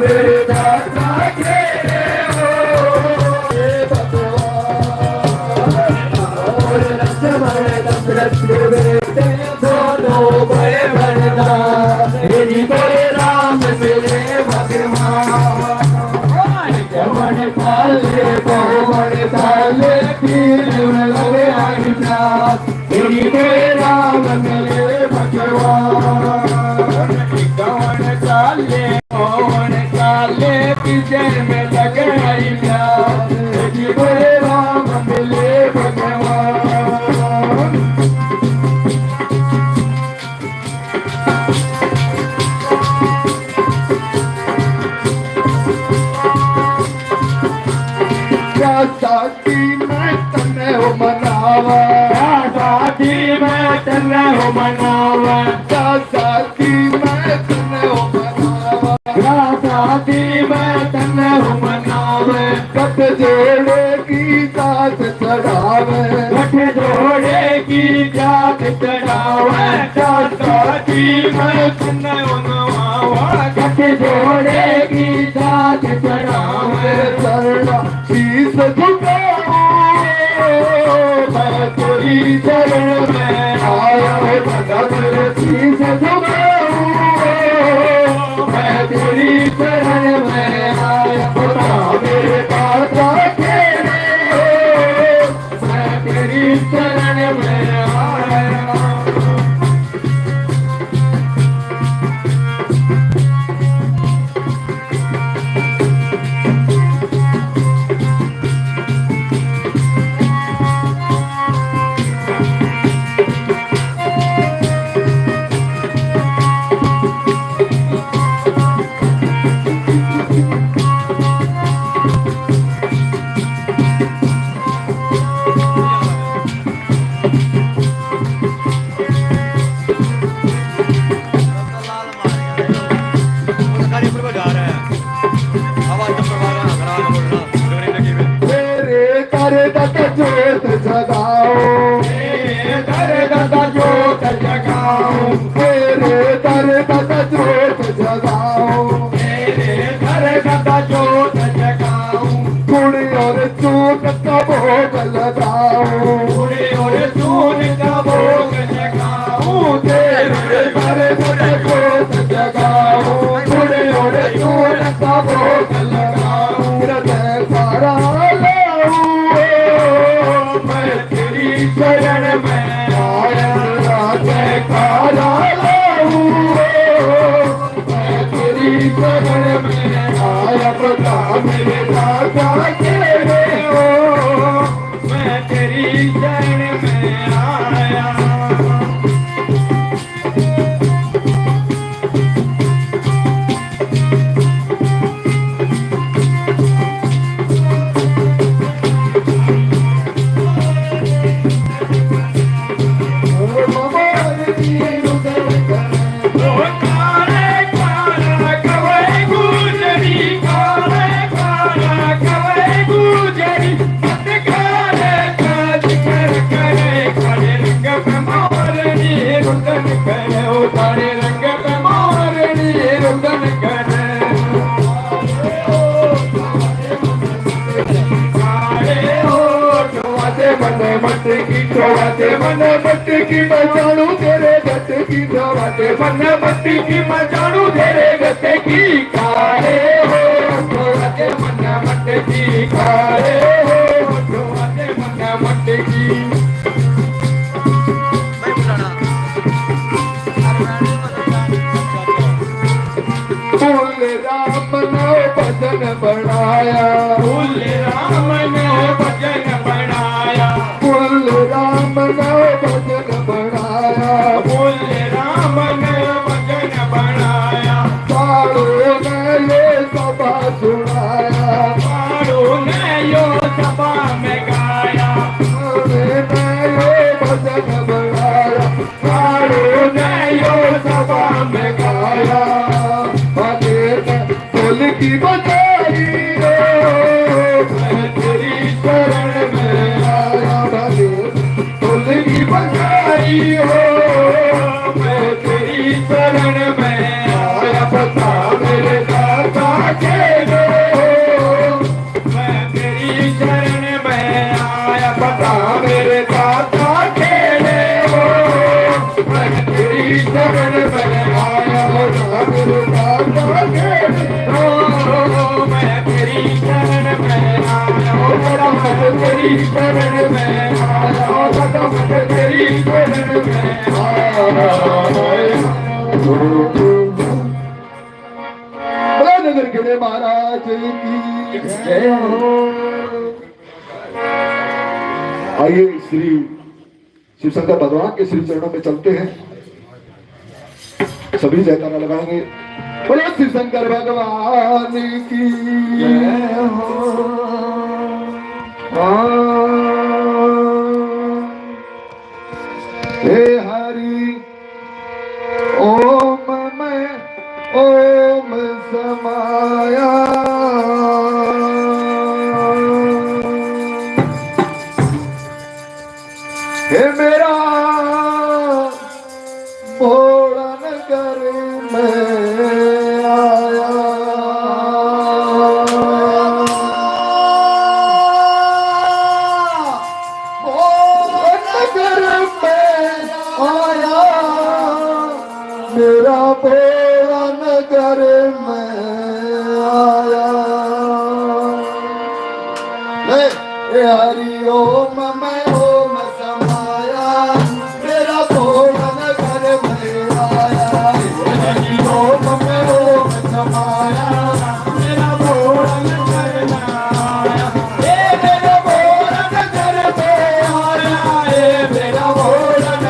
मेरे दाता तेरे हो और लक्ष्मण दशरथ के बेटे दोनों बड़े बलदार तेरी बड़े राम मेरे भगवान जमन काले बहुमन काले तीर लगे आज्ञा तेरी बड़े राम मेरे भगवान जमन काले बहुमन काले विजय में लगे आज्ञा तेरी बड़े राम मेरे भगवान शादी में तने हो मनावा शादी में तने हो मनावा शादी में तने हो मनावा शादी में तने हो मनावे कट जोड़े की जात चढ़ावे कट जोड़े की जात चढ़ावे शादी में तने हो मनावा कट जोड़े की जात चढ़ावे चढ़ा शीश झुकाओ मैं तेरी चरण में आया भगत शीश झुकाओ मैं तेरी चरण में आया बता मेरे दाता तेरे मैं तेरी चरण में आया जोत जगाओ मेरे दर दादा जोत जगाओ मेरे दर दादा जोत जगाओ मेरे दर दादा जोत जगाओ कुड़ी और चून का भोग लगाओ कुड़ी और चून का भोग लगाओ तेरे दर दादा जोत जगाओ कुड़ी और चून का भोग लगाओ हृदय सारा चरण में आया जयकारा मैं तेरी चरण में आया बता मेरे दाता तेरे हो मैं तेरी चरण में आया तारे रंग पे मोरनी रुदन करे मने मटकी चौवाते मने मटकी बचाणू तेरे गत की चौवाते मने मटकी बचाणू तेरे गत की कारे हो चौवाते मने मटकी कारे हो चौवाते मने मटकी फूल राम ने भजन बनाया फूल राम ने भजन बनाया फूल राम ने भजन बनाया फूल राम ने भजन बनाया साड़ू ने ये सभा सुनाया साड़ू ने यो सभा में गाया ने ये भजन बनाया साड़ू ने यो सभा में गाया की बचाई मैं तेरी शरण में आया भले तुल की बचाई हो मैं तेरी शरण में आया बता मेरे दाता शरण में आया, कदम तेरी शरण में आया। नगर के महाराज की जय हो। आइए श्री शिव शंकर भगवान के श्री चरणों में चलते हैं, सभी जयकारा लगाएंगे। बोलो शिव शंकर भगवान की जय हो। हे हरि ओम मैं ओम समाया, हे मेरा भोला नगर में आया। भोला नगर में आया, मेरा भोला नगर में आया। हरि ओम मैं ओम समाया, मेरा भोला नगर में आया। हरि ओम मैं ओम समाया, मेरा भोला नगर में आया। मेरा भोला नगर में आया, मेरा भोला नगर में आया।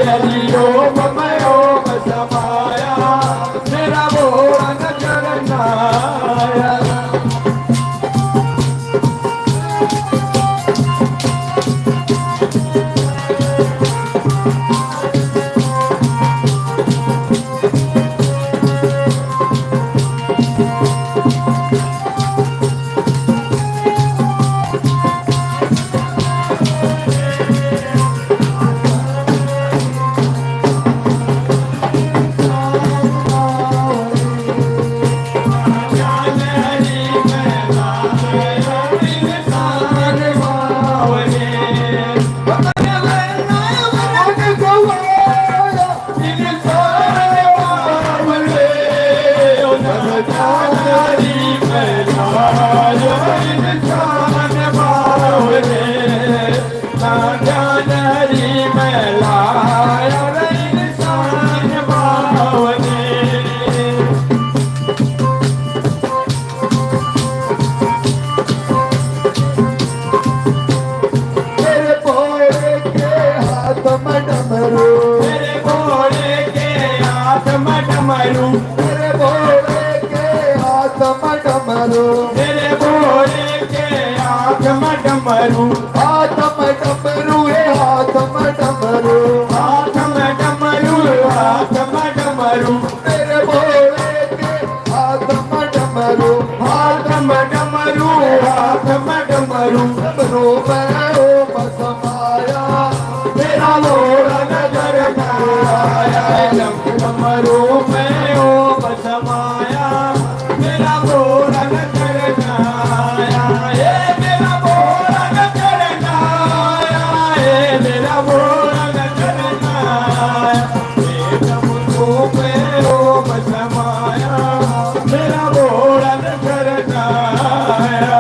हरि ओम मैं ओम समाया, मेरा भोला नगर में आया। डमरू, हाथ में डमरू है, हाथ में डमरू, हाथ में डमरू, हाथ में डमरू, मेरे भोले के हाथ में डमरू, हाथ में डमरू, हाथ में डमरू, डमरू में ओम समाया, मेरा भोला नजर में आया, डमरू में ओम समाया, मेरा भोला नजर में आया, ये मेरा भोला नजर में आया, ये मेरा भोला नजर में आया, ये डमरू में ओम समाया, मेरा भोला नजर में आया।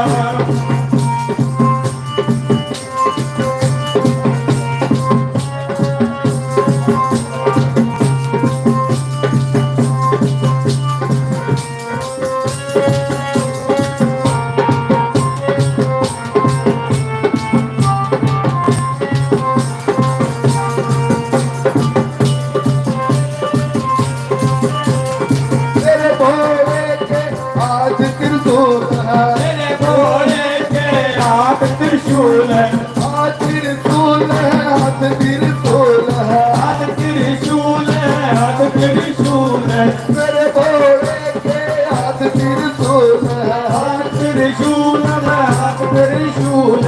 तेरे भोले के हाथ त्रिशूल है, तेरे भोले के हाथ त्रिशूल है, हाथ त्रिशूल है, हाथ त्रिशूल है, हाथ त्रिशूल है, हाथ त्रिशूल है, तेरे भोले के हाथ त्रिशूल है, हाथ त्रिशूल है, हाथ त्रिशूल है, त्रिशूल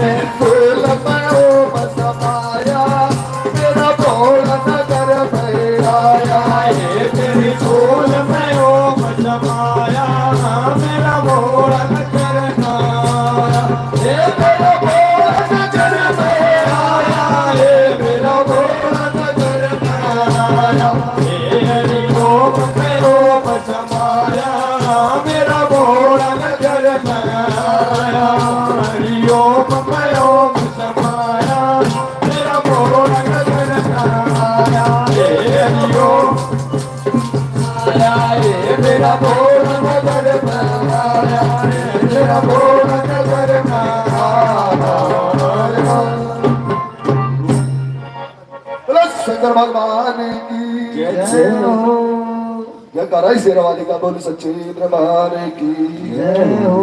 में ओम समाया, मेरा भोला नगर में आया, ये त्रिशूल में ओम समाया, मेरा भोला नगर में आया, ये मेरा भोला नगर में आया, ये मेरा भोला नगर में आया, ये हरि ओम में ओम समाया, मेरा भोला नगर में आया, हरि ओम में ओम समाया, मेरा भोला नगर में आया, ये हरि ओम आया, ये मेरा भोला नगर में आया, ये मेरा भोला नगर में आया। बोलो शंकर भगवान की जय हो, जयकारा शेरवाली का, बोल सच्चे दरबार की जय हो।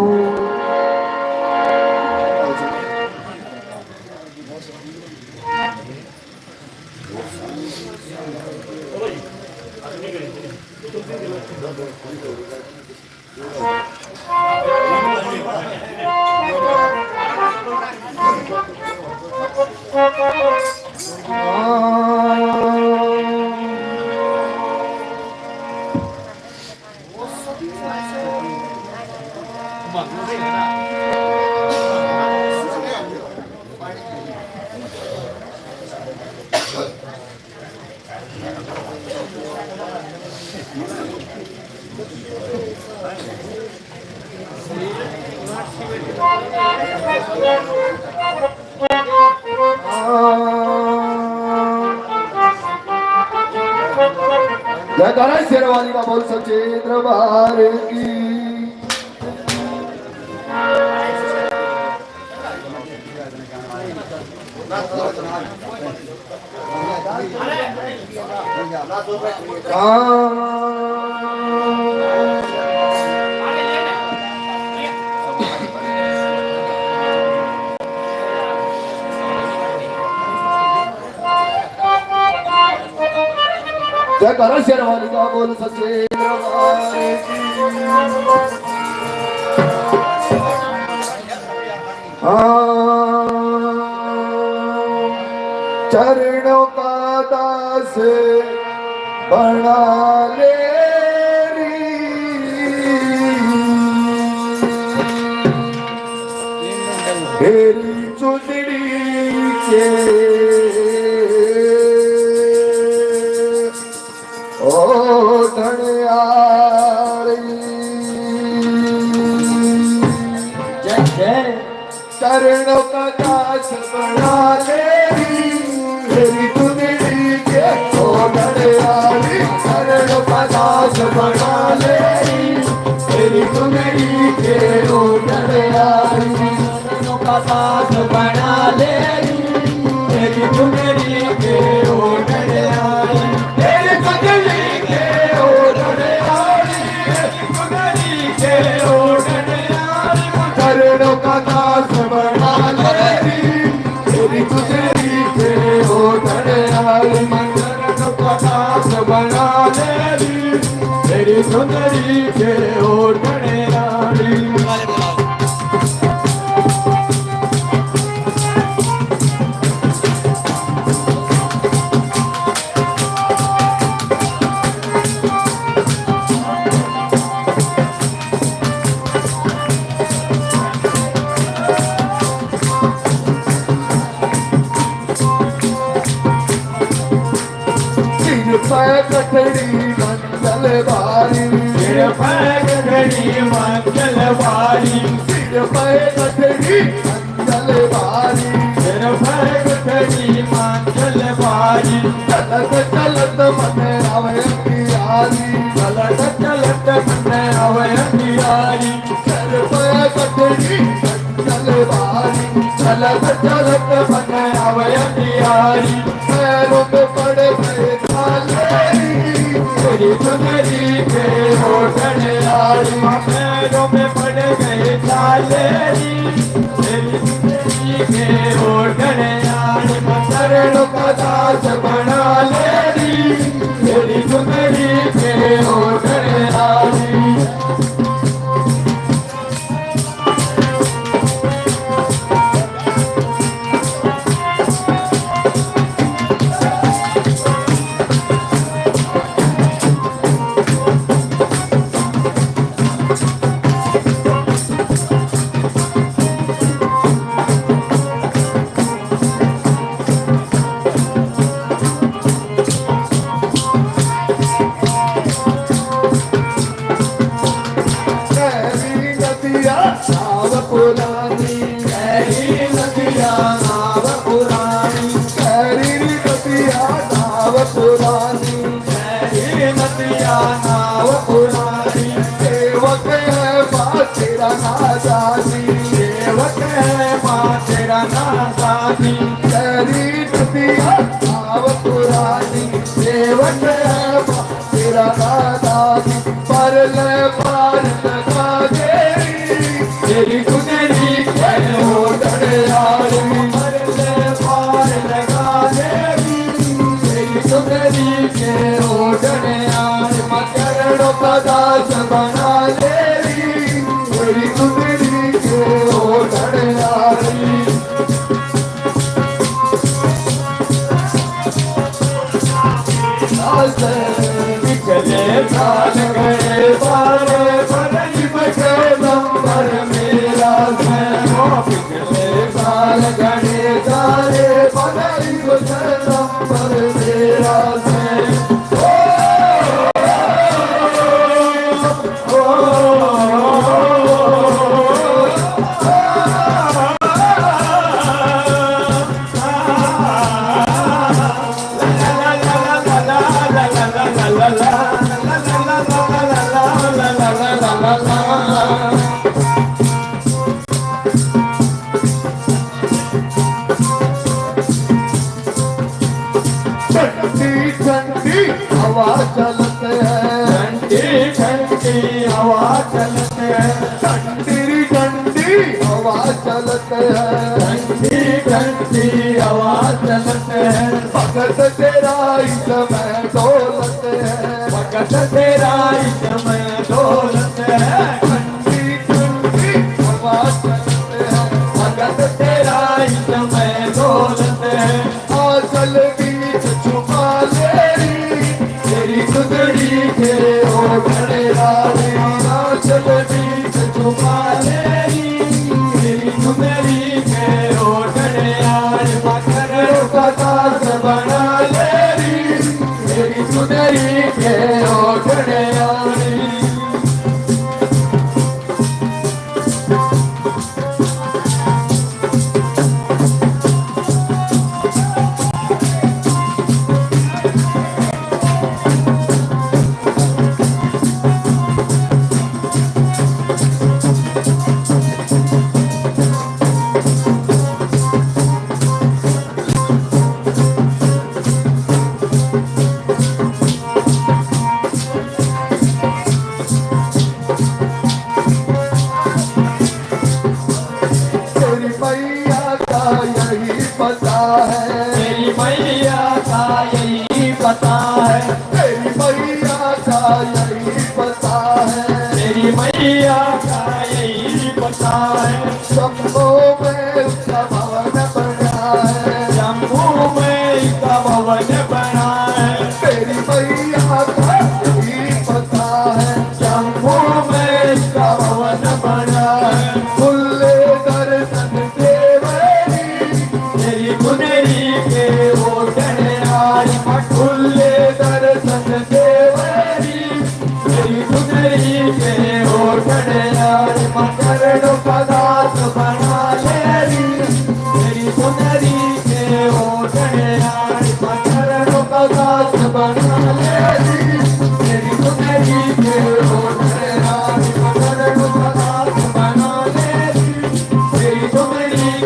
जयकारा शेरवाली का, बोल सच्चे दरबार की। जयकारा शेरवाली का, बोल सच्चे दरबार की। चरणों का दास बना ले तेरी चुनरी के ओ धनियारी, जय जय। चरणों का दास बना ले तेरी चुनरी के ओ धनियारी, चरणों का दास बना ले तेरी चुनरी के ओ धनियारी, चरणों का दास बना ले तेरी चुनरी के ओ धनियारी, तेरी चुनरी के ओ धनियारी, चुनरी के ओ धनियारी, चरणों का दास बना ले सुंदरी के ओढ़ने वाली। कठड़ी मंगल बारी, सिर पर कठड़ी मंगल बारी, सिर पर कठड़ी मंगल बारी, सिर पर कठड़ी मंगल बारी। चलत चलत मन आवे अंधियारी, चलत चलत मन आवे अंधियारी। सिर पर कठड़ी मंगल बारी, चलत चलत मन आवे अंधियारी। पैरों में पड़े गए तेरी सुंदरी के ओढ़ने वाली। पैरों में पड़ गए चालेरी, तेरी सुंदरी के ओढ़ने वाली। चरणों का दास बना लेरी, तेरी सुंदरी के ओढ़ने वाली। नाव पुरानी, गहरी नदिया नाव पुरानी, गहरी नदिया नाव पुरानी, गहरी नदिया नाव पुरानी। सेवक है माँ तेरा नादानी, सेवक है माँ तेरा नादानी। गहरी नदिया नाव पुरानी, सेवक है माँ तेरा नादानी। पर ले पार लगा तेरी सुंदरी के ओढ़ने वाली। पर ले पार लगा देवी, तेरी सुंदरी के ओढ़ने वाली। चरणों का दास बना लेवी, तेरी सुंदरी के ओढ़ने वाली। निकले साल गए सारे बरई बचे नंबर मेरा है। पिछले साल गए सारे बरई बचे नंबर मेरा है। ठंडी हवा चलते हैं, ठंडी ठंडी हवा चलते हैं। ठंडी ठंडी हवा चलते हैं, ठंडी ठंडी हवा चलते हैं। भगत तेरा इसमें दौलत है, भगत तेरा इसमें दौलत है। ठंडी ठंडी हवा चलते हैं, भगत तेरा इसमें दौलत है। आंचल बीच छुपा लेरी, तेरी सुंदरी के ओढ़ने वाली। आंचल बीच छुपा लेरी, तेरी सुंदरी के ओढ़ने वाली। चरणों का दास बना लेरी, तेरी सुंदरी के ओढ़ने वाली।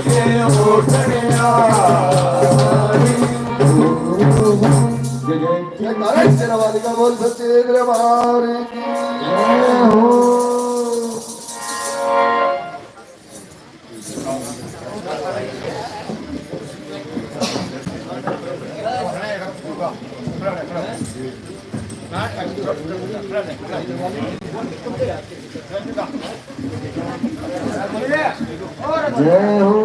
जय हो कन्यारी जय जय जय शेरावाली का बोल सच्चे दरबार की जय हो जय हो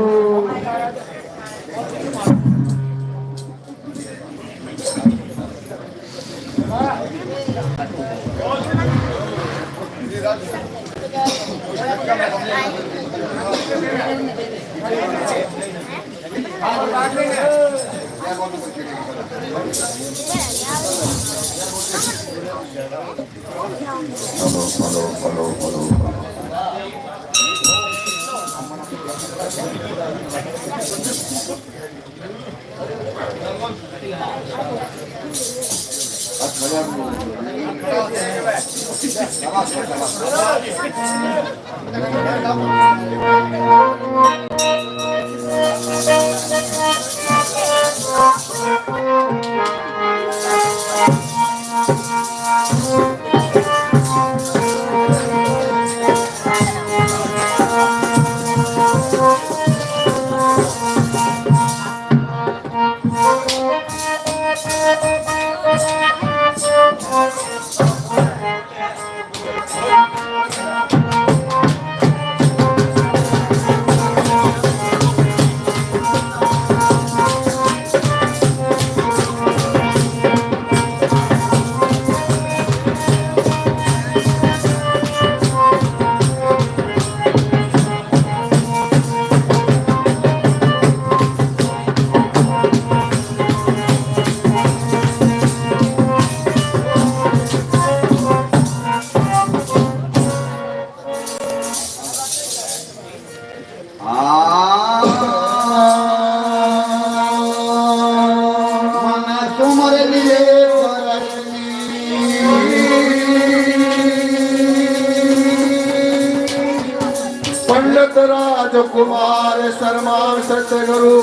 पंडित राजकुमार शर्मा सतगुरु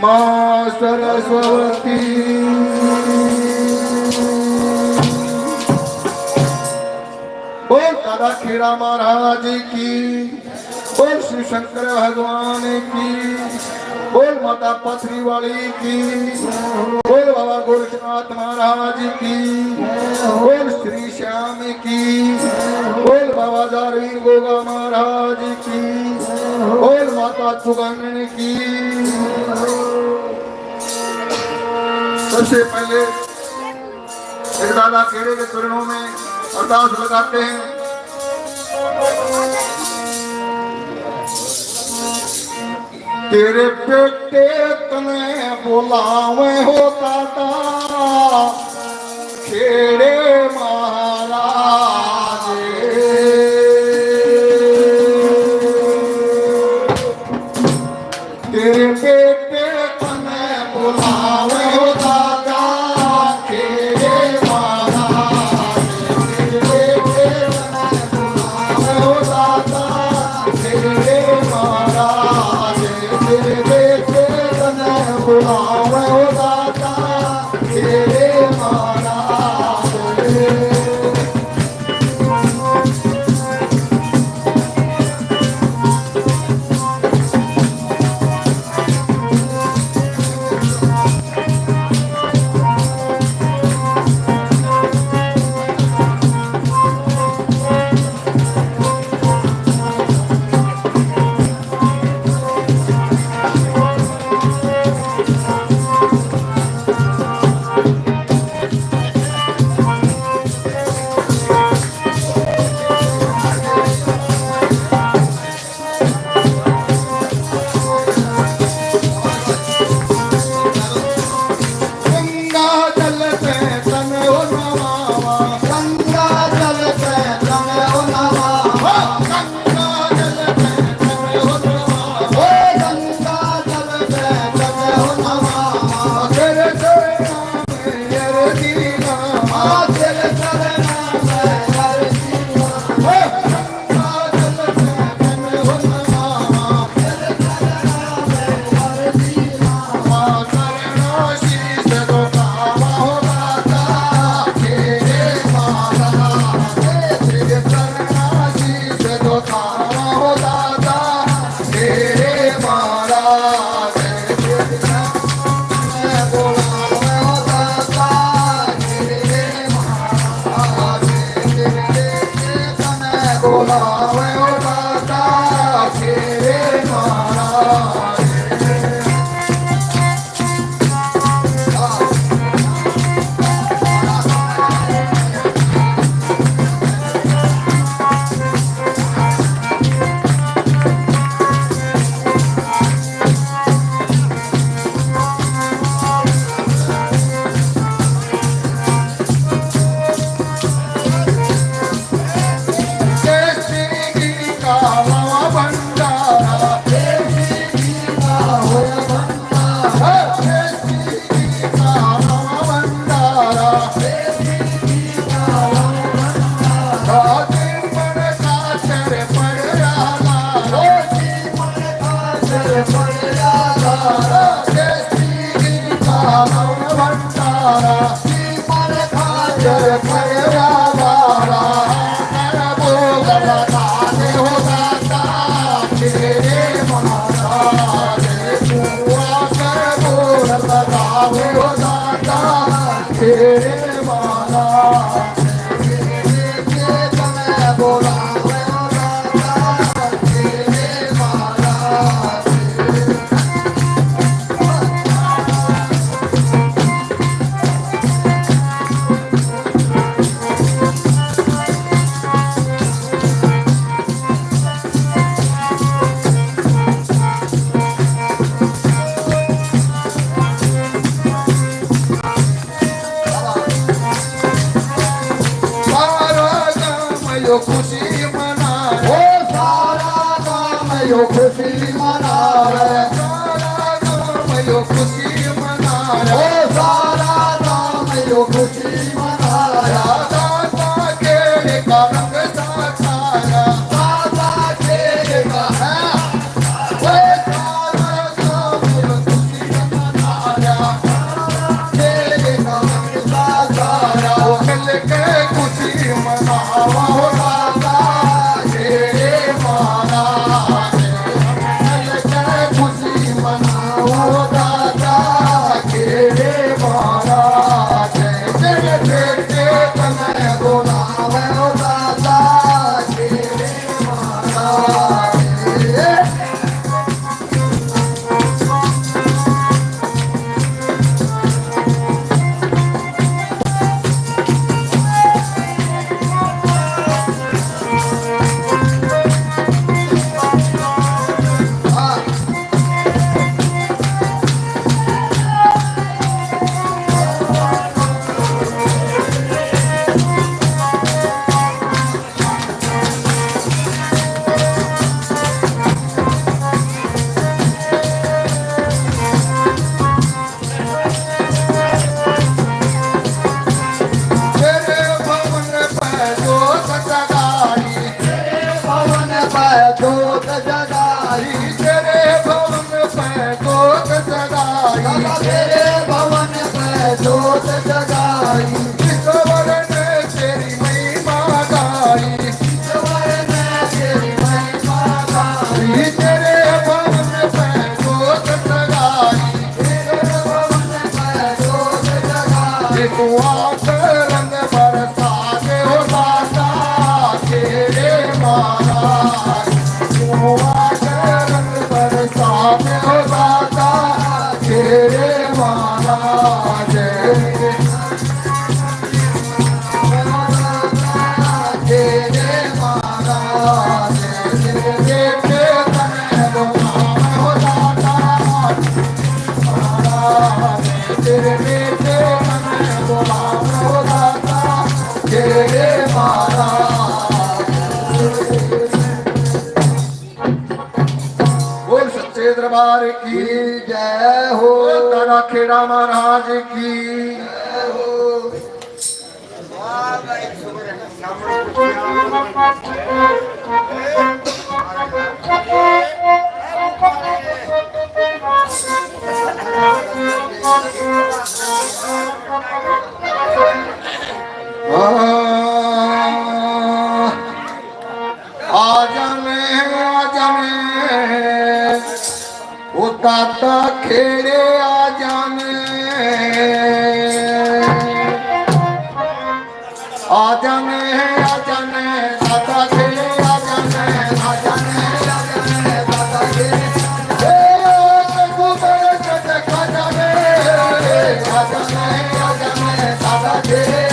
माँ सरस्वती बोल दादा खेड़ा महाराज की बोल श्री शंकर भगवान की बोल माता पथरी वाली की बोल बाबा गोरखनाथ महाराज की बोल श्री श्याम की बोल बाबा दारवीर गोगा महाराज की बोल माता सुगंधन की। सबसे पहले एक दादा केड़े के चरणों में अरदास लगाते हैं। तेरे बेटे तने बुलावे हो दादा खेड़े महाराज तेरे बेटे तने बुलावे हो दादा खेड़े महाराज तेरे बेटे तने बुलावे हो दादा खेड़े महाराज तेरे बेटे तने बुलावे हो दादा तेरे महाराज। सजाओ दाता तेरे माला तुम्हें बुलावे दाता तेरे माला यो खुशी मना ओ सारा गाँव यो खुशी मना रे सारा गाँव यो खुशी मना ओ सारा गाँव यो खुशी मना दाता के का रंग सारा दाता के का है ओ सारा गाँव यो खुशी मना के का रंग सारा ओ मिल के खुशी मनावा जोत जगाई तेरे भवन पे जोत जगाई तेरे भवन पे जोत जगाई ईश्वर ने तेरी महिमा गाई ईश्वर ने तेरी महिमा गाई तेरे भवन पे जोत जगाई तेरे भवन पे जोत जगाई तू आके रंग बरसा दे हो दाता तेरे माला रंग बरसाने हो दाता तेरे माला तेरे माला तेरे तने बुलावे हो दाता तेरे बेटे तने बुलावे हो दाता तेरे माला दरबार की जय हो दादा खेड़ा महाराज की जय हो दाता खेड़े आ जाने दाता खेड़े आ जाने दाता खेड़े देखा जाने दाता खेड़े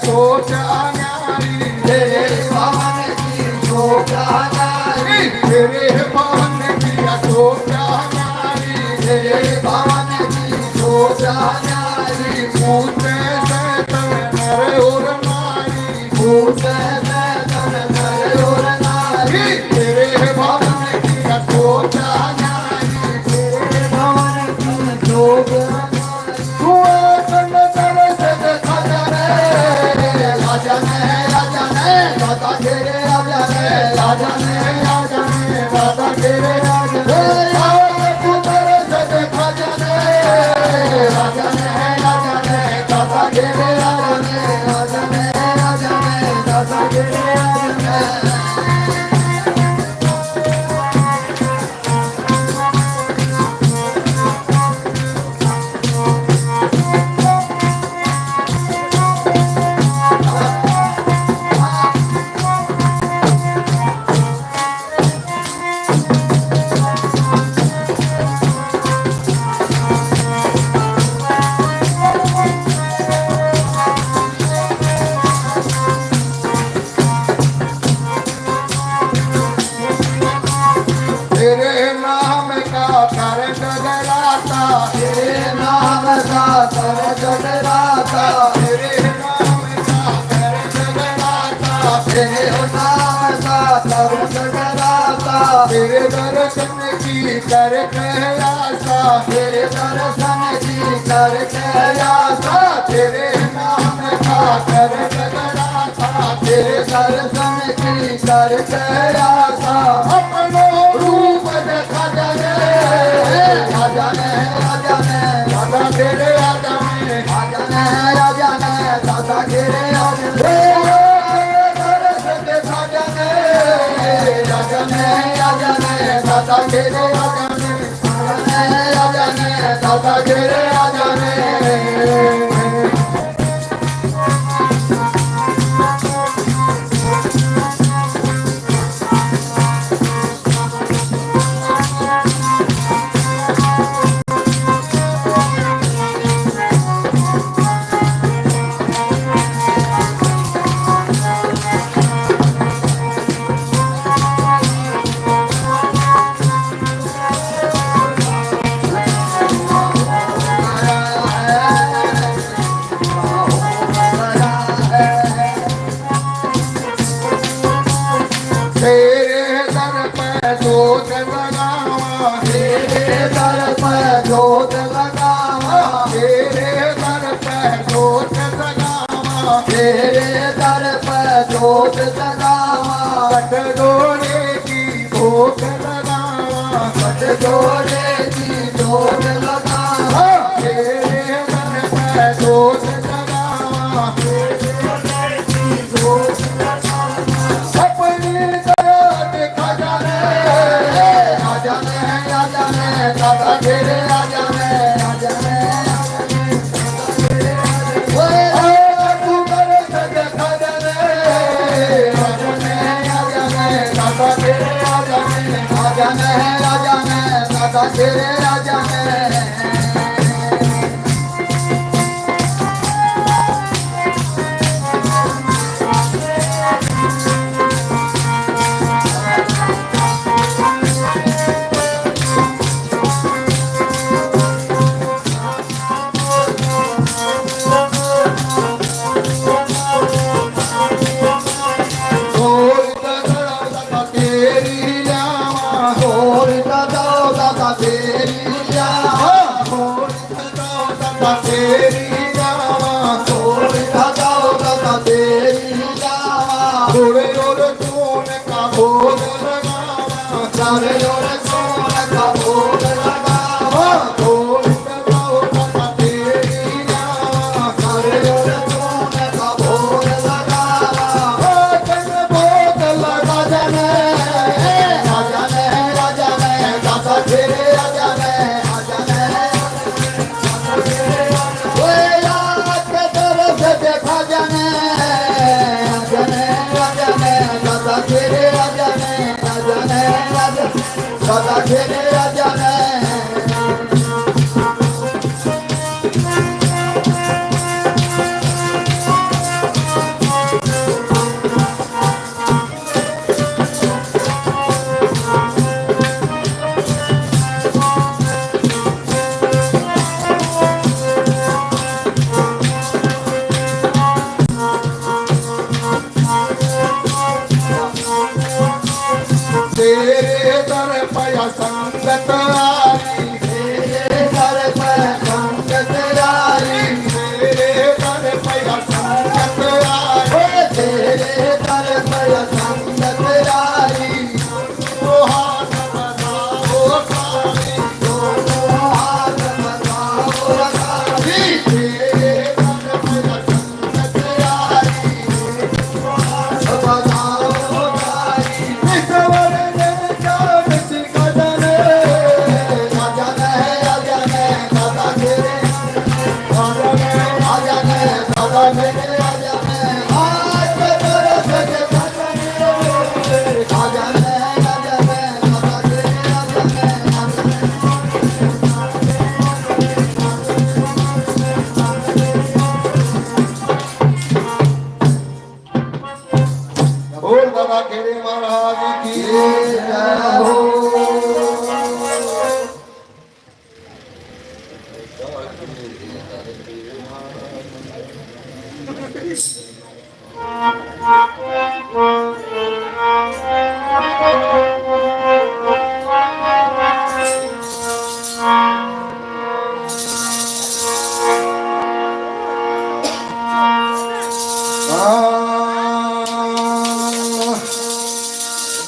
सोच न्यारी तेरे भवन की सोच न्यारी तेरे भवन की सोच न्यारी तेरे भवन की सोच न्यारी पूते से तन नर और नारी पूते से तन नर और नारी तेरे भवन की सोचा न्यारी तेरे भवन की सोचा तू सन तर से देखा जाने राजा ने दादा तेरे राजा ने दादा तेरे राजा तू तर से देखा जाने राजा ने दादा तेरे राजा ने दादा तेरे राजा ने तेरे नाम का कर जगराता तेरे नाम का कर जगराता तेरे नाम का कर जगराता तेरे नाम का कर जगराता तेरे दर्शन की कर आशा तेरे दर्शन की कर आशा तेरे नाम का कर जगराता तेरे दर्शन की कर आशा अपनो रूप देखा जाने राजा ने दादा तेरे राजा ने दादा तेरे राजा देखा जाने राजा ने दादा तेरे राजा ने दादा तेरे राजा ने तेरे दर पे जोत लगावा तेरे दर पे जोत लगावा तेरे दर पे जोत लगावा तेरे दर पे जोत लगावा कट डोरे की भोग लगावा कट डोरे की जोत लगावा तेरे दर पे जोत लगावा तेरे दर की जोत लगावा अपनी दादा तेरे राजा ने तू करे से देखा जाने राजा ने दादा तेरे राजा ने दादा तेरे राजा ने थोड़े और सोन का भोग लगावा सारे और सोन का भोग लगावा थोड़ी लगाओ का तेरी जावा सारे और सोन का भोग लगावा जन भोग लगा जाने राजा ने दादा तेरे राजा ने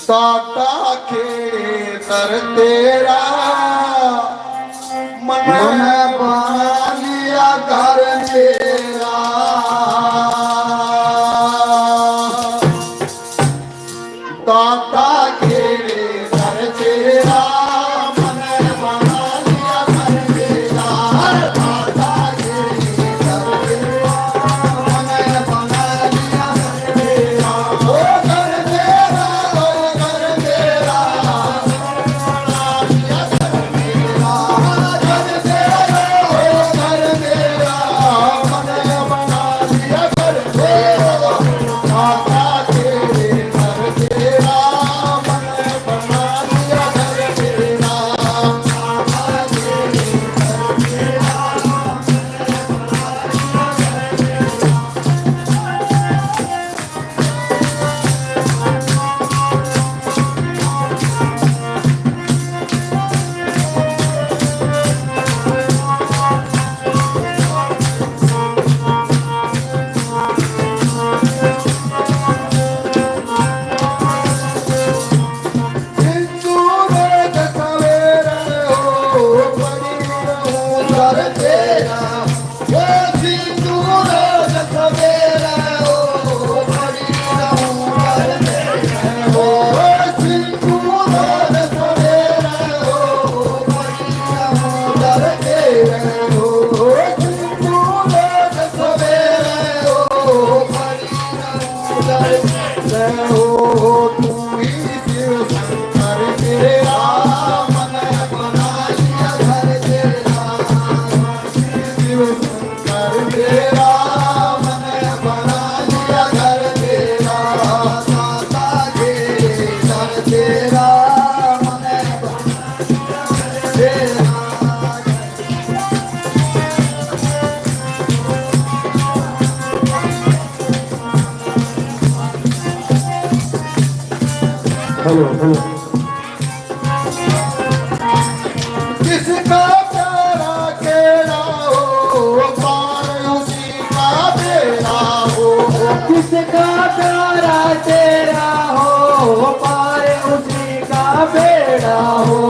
दाता खेड़े कर तेरा मन बना लिया घर तेरा दाता खेड़े कर तेरा मन बना लिया घर तेरा दाता खेड़े कर तेरा मन बना लिया घर तेरा ओ घर तेरा ओ घर तेरा बना लिया घर तेरा घर तेरा ओ घर तेरा मन बना लिया घर तेरा दाता खेड़े कर तेरा मन बना लिया घर तेरा दाता खेड़े कर तेरा हेलो हेलो किसका प्यारा केड़ा हो पार उसी का बेड़ा हो किसका प्यारा तेरा हो पार उसी का बेड़ा हो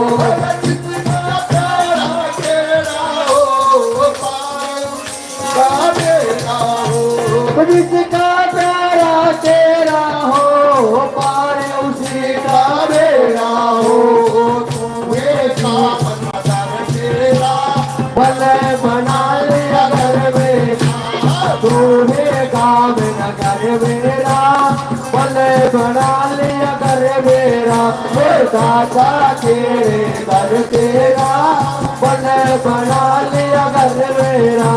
किसका प्यारा केड़ा हो पार उसी का बेड़ा हो जिसका प्यारा तेरा हो पार उसी का बेड़ा हो तुम्हें काम नजर तेरा भले बना लिया घर मेरा तूने काम न कर मेरा भले बना लिया घर मेरा दाता तेरे घर तेरा भले बना लिया घर मेरा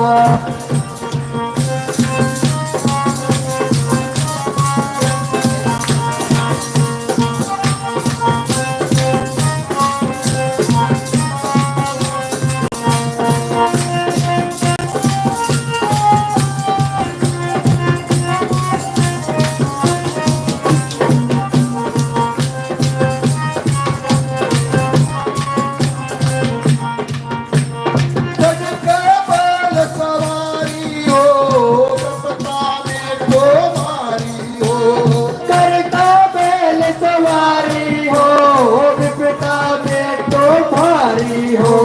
जग के बैल सवारी हो रपता में तो मारी हो करता बैल सवारी हो विपता में तो भारी हो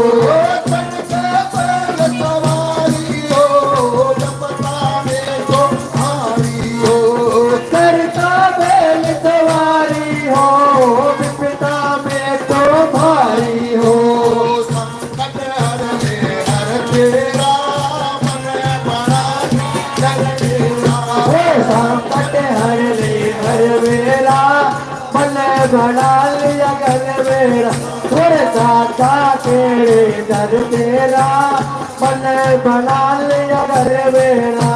जग के बैल सवारी हो रपता में तो मारी हो करता बैल सवारी हो विपता में तो भारी हो संकट हर तेरा मन बना जग तेरा हे संकट हर ले हर मेरा मन बना लिया घर मेरा थोड़े दाता तेरे दर तेरा मन बना लिया घर मेरा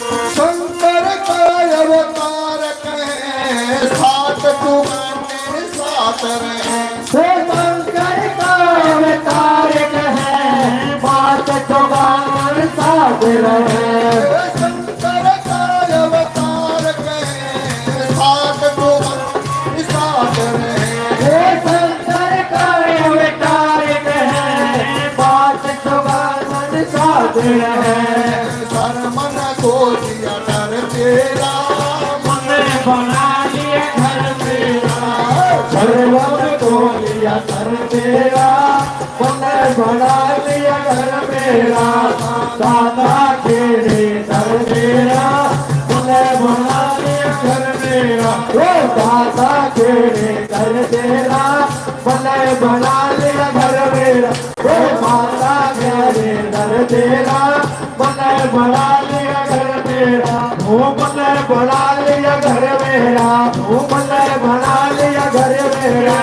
शंकर का अवतार कहे साथ तुम्हारे साथ रहे शंकर का अवतार कहे बात चौगान साथ रहे शंकर का अवतार कहे साथ तुम्हारे साथ रहे शंकर का अवतार कहे बात चौगान साथ रहे सर मन को दिया डर तेरा मन बना लिया घर मेरा सर्वम को लिया घर मेरा मन बना लिया घर मेरा दादा खेड़े घर मेरा मन बना लिया घर मेरा ओ दादा खेड़े घर तेरा मन बना लिया घर मेरा ओ माता खेड़े घर तेरा मन बना लिया घर मेरा ओ मन बना लिया घर मेरा ओ मन बना लिया घर मेरा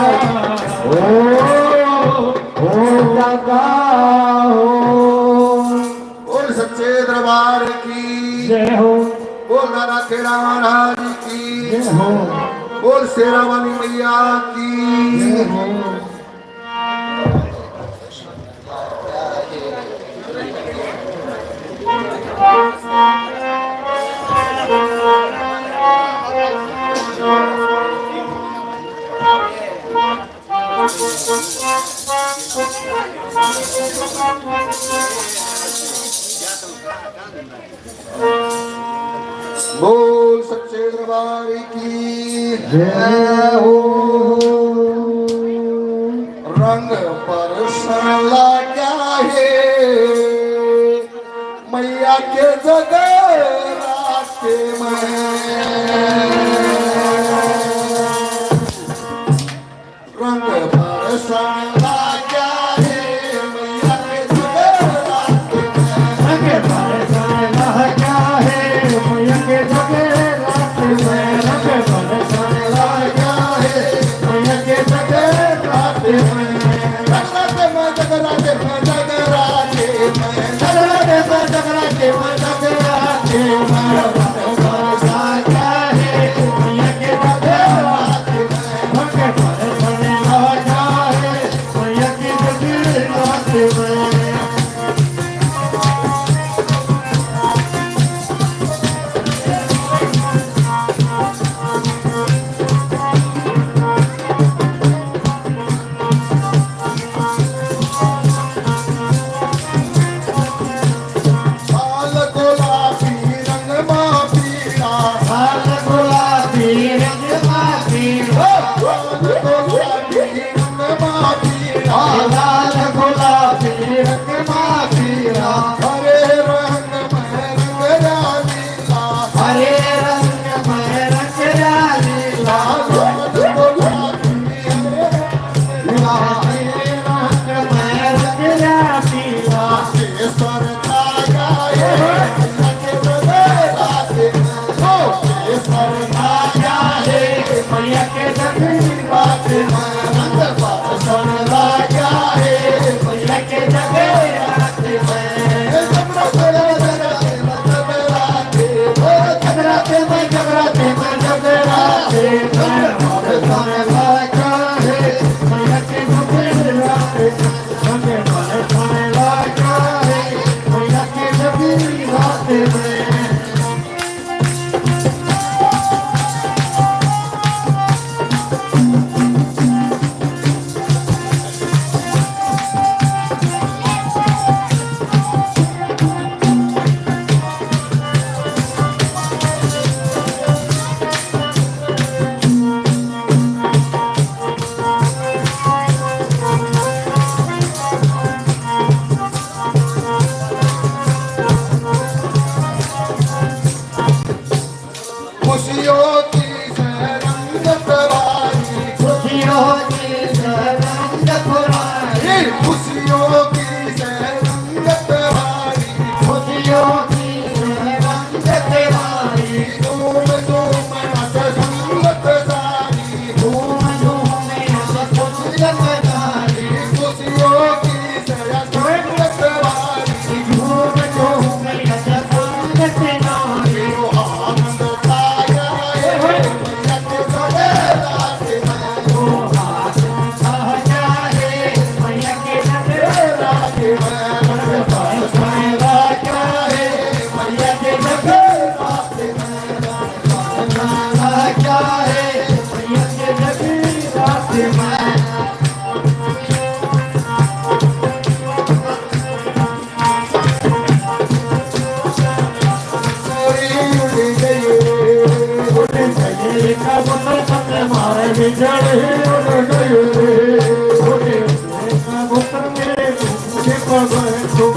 ओ दादा बोल सच्चे दरबार की जय हो बोल नारा खेड़ा महाराज की जय हो बोल शेरा वाली मैया की जय हो बोल सच्चे दरबार की जय हो रंग पर सरला क्या है मैया के जगह रास्ते में रंग पर सरला क्या है मैया के जगह रास्ते में रंग बरसाना क्या है मैया के जगह रात में रंग बरसाना क्या है मैया के जगह रात में जगराते में जगराते में जगराते में जगराते में जगराते में जगराते में रंग बरसा क्या है मैया के जगह रात में रंग बरसाना क्या है मैया के जगह रात में लाल गुलाबी रंग माँ पीला लाल गुलाबी रंग माफी लाल गुलाबी रंग माँ पीला लाल गुलाबी रंग माफी हरे रंग में रंग रानीला हरे रंग में रंग डाली लाल गुलाबी हरे रंग में रंग डाली केसर धागा ये लगे बदे राते ओ केसर धागा ये मैया के जगह बात रंग बरसन धागा ये मैया के जगह रात में जगराते में जगराते में जगराते में बरसाने लगा है मैया के जगह रात में बरसाने लगा है मैया के जगह रात में खुशियों की रंगत वाली खुशियों की रंग खुराई खुशियों की रंगत वाली खुशियों की रंग खुराई धूम धूम नच संगत सारी धूम धूम में खुशियाँ मनाई खुशियों की रंगत वाली धूम धूम में संगत नारी गई कबूतर पत्ते मारे बिछड़े उड़ गए कबूतर मेरे मुझे पगड़े तो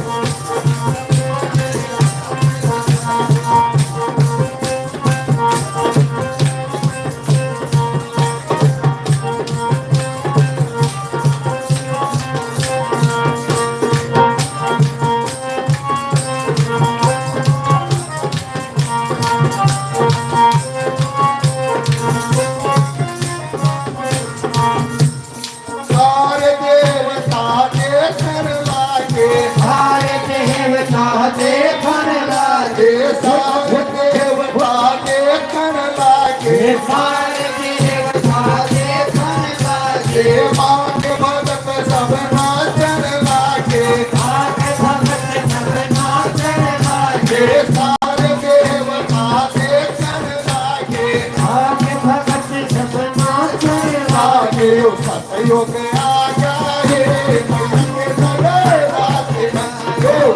सारे देवता देखन लागे सारे देवता देखन लागे सारे देवता देखन लागे सारे देवता देखन लागे मांग भगत सब नाचन लागे आके भगत सब नाचन लागे सारे देवता देखन लागे आके भगत सब नाचन लागे सतयुग आ जाए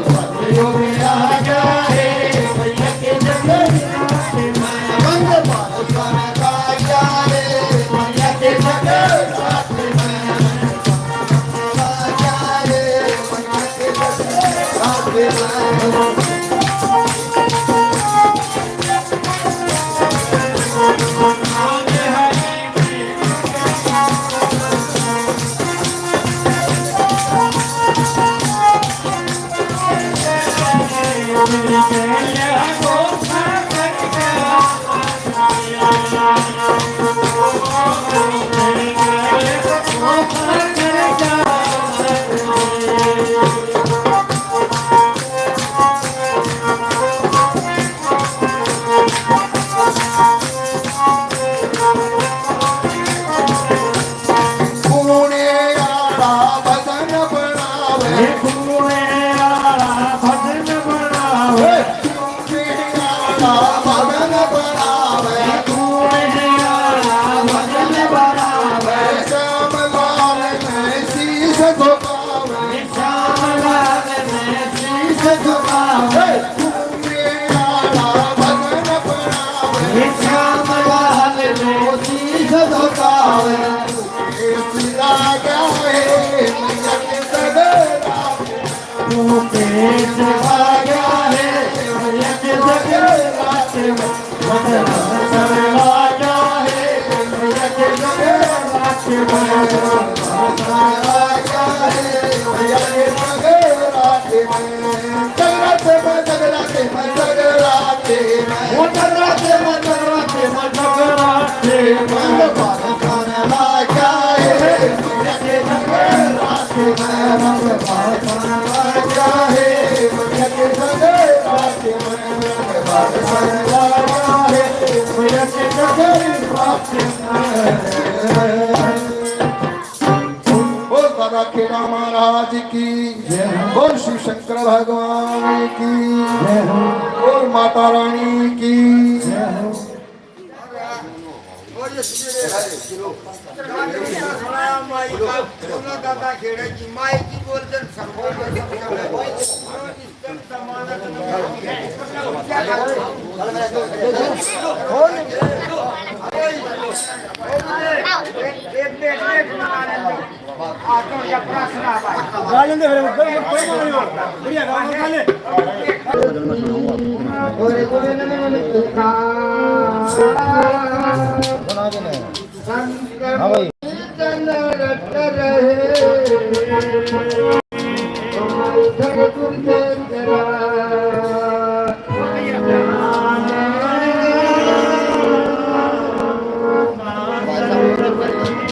सतयुग आ जाए भैया के जगन्नाथ में भैया के जगन्नाथ में पुणे आड़ा भजन बनावे भजन बनावे भजन बनावे भजन बनावे श्याम लाल में शीश झुकावे श्याम लाल में शीश झुकावे भजन बनावे श्याम लाल में शीश झुकावे सिरा गए सगरा तू पेश भाग्या है भैया के जगन्नाथ में भगवान सब भाग्या है भैया के जगन्नाथ में खेड़ा महाराज की और शिव शंकर भगवान की और माता रानी की दादा खेळायची माहिती बोलत रहे